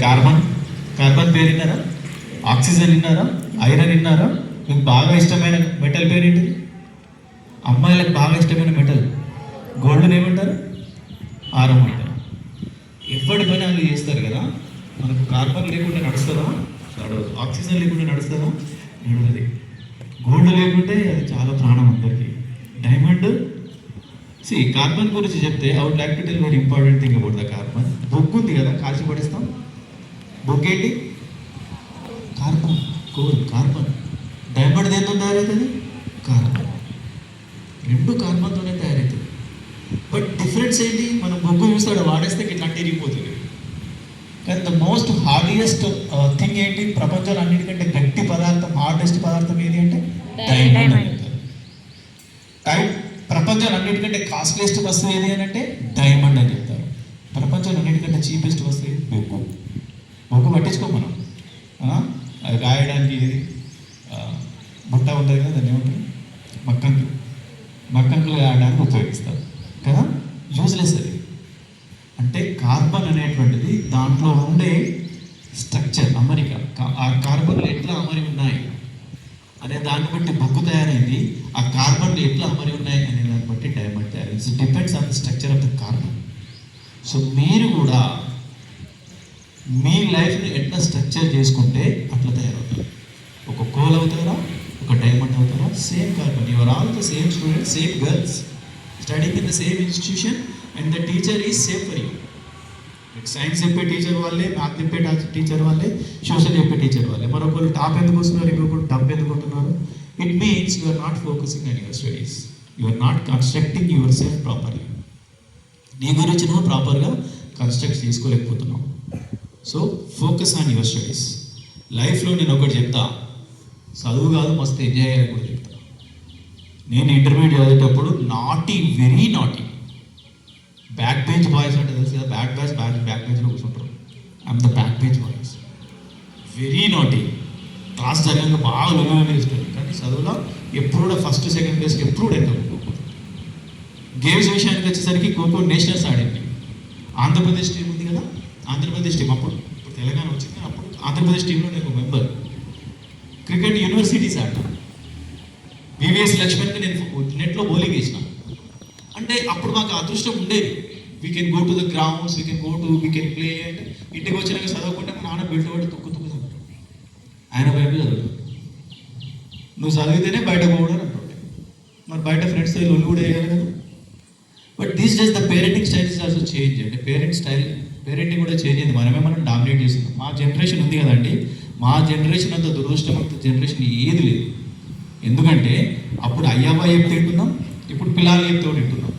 Carbon carbon పేరు విన్నారా? Oxygen విన్నారా? ఐరన్ విన్నారా? మీకు బాగా ఇష్టమైన మెటల్ పేరు ఏంటిది? అమ్మాయిలకు బాగా ఇష్టమైన మెటల్ గోల్డ్ని ఏమంటారు? ఆరం అంటారు. ఎప్పటి పని వాళ్ళు చేస్తారు కదా. మనకు కార్బన్ లేకుండా నడుస్తుందా? నడవదు. ఆక్సిజన్ లేకుండా నడుస్తుందా? నడవది. గోల్డ్ లేకుంటే అది చాలా ప్రాణం అందరికీ. డైమండ్ కార్బన్ గురించి చెప్తే I would like to tell very important thing about the carbon. బొగ్గు ఉంది కదా, కాల్చి పడేస్తాం. బొగ్గు ఏంటి? కార్బన్. Coal carbon. డైమండ్ దేంతో తయారవుతుంది? కార్బన్. రెండు కార్బన్తోనే తయారవుతుంది. బట్ డిఫరెన్స్ ఏంటి? మనం బొగ్గు చూస్తాడు వాడేస్తే ఇట్లా తిరిగిపోతుంది. కానీ ద మోస్ట్ హార్డియెస్ట్ థింగ్ ఏంటి? ప్రపంచంలో అన్నిటికంటే గట్టి పదార్థం, హార్డెస్ట్ పదార్థం ఏది అంటే డైమండ్ అని చెప్తారు. ప్రపంచంలో అన్నిటికంటే కాస్ట్లీయెస్ట్ వస్తువు ఏది అని అంటే డైమండ్ అని చెప్తారు. ప్రపంచంలో అన్నిటికంటే చీపెస్ట్ వస్తువు ఏది? బొగ్గు. బొగ్గు పట్టించుకో మనం. అది రాయడానికి ఏది బుట్ట ఉంటుంది కదా, దాన్ని ఏమంటారు? మక్కంకులు. మక్కంకులు రాయడానికి ఉపయోగిస్తారు కదా. యూజ్లెస్ అది. అంటే కార్బన్ అనేటువంటిది దాంట్లో ఉండే స్ట్రక్చర్, అమరిక, ఆ కార్బన్లు ఎట్లా అమరి ఉన్నాయి అనే దాన్ని బట్టి బొగ్గు తయారైంది. ఆ కార్బన్లు ఎట్లా అమరి ఉన్నాయి అనే దాన్ని బట్టి డైమండ్ తయారైంది. So depends on the structure of the carbon. So మీరు కూడా మీ లైఫ్ని ఎట్లా స్ట్రక్చర్ చేసుకుంటే అట్లా తయారవుతారు. ఒక కోల్ అవుతారా, ఒక డైమండ్ అవుతారా? Same carbon. Your all the same students, same girls, studying in the same institution and the teacher is same for you. Science చెప్పే టీచర్ వాళ్ళే, మ్యాథ్ చెప్పే టీచర్ వాళ్ళే, సోషల్ చెప్పే టీచర్ వాళ్ళే. మరొకరు టాప్ ఎందుకు వస్తున్నారు, ఇంకొకరు టప్ ఎందుకు ఉంటున్నారు? It means you are not focusing on your studies. You are not constructing yourself properly. నీ గురించి నువ్వు ప్రాపర్గా కన్స్ట్రక్ట్ చేసుకోలేకపోతున్నావు. So focus on your studies. లైఫ్లో నేను ఒకటి చెప్తా, చదువు కాదు మస్తు ఎంజాయ్ చేయాలని కూడా చెప్తా. నేను ఇంటర్మీడియట్ చదివేటప్పుడు naughty, very naughty, back bench boys అంటే తెలుసు కదా, బ్యాక్ బెంచ్లో కూర్చుంటారు. I'm the back bench boys. Very naughty. Class జరిగాక బాగా లొంగనే ఇస్తుంది, కానీ చదువులో ఎప్పుడు కూడా ఫస్ట్ సెకండ్ ప్లేస్కి ఎప్పుడు ఎక్కదు. గేమ్స్ విషయానికి వచ్చేసరికి ఖోఖో నేషనల్స్ ఆడింది. ఆంధ్రప్రదేశ్ టీం ఉంది కదా, ఆంధ్రప్రదేశ్ టీం అప్పుడు తెలంగాణ వచ్చింది, అప్పుడు ఆంధ్రప్రదేశ్ టీంలో నేను మెంబర్. క్రికెట్ యూనివర్సిటీస్ ఆడినా. వివిఎస్ లక్ష్మణ్కి నేను నెట్లో బౌలింగ్ వేసిన. అంటే అప్పుడు మాకు అదృష్టం ఉండేది. We can go to the grounds, we can play. అంటే ఇంటికి వచ్చినాక చదవకుంటే మా నాన్న బెల్ట్ పడి తుక్కు చదువుతాడు. ఆయన బయట చదువుతాడు. నువ్వు చదివితేనే బయట పోవడం అంటుంటే, మరి బయట ఫ్రెండ్స్తో లొల్లు కూడా వేయాలి కదా. But these days the parenting style is also change. అంటే పేరెంటింగ్ కూడా చేంజ్ అయింది. మనం డామినేట్ చేస్తున్నాం. మా జనరేషన్ ఉంది కదండి, మా జనరేషన్ అంత దురదృష్టవంత జనరేషన్ ఏది లేదు. ఎందుకంటే అప్పుడు అయ్యాబా చెప్తే వింటున్నాం, ఇప్పుడు పిల్లలు చెప్తే వింటున్నాం.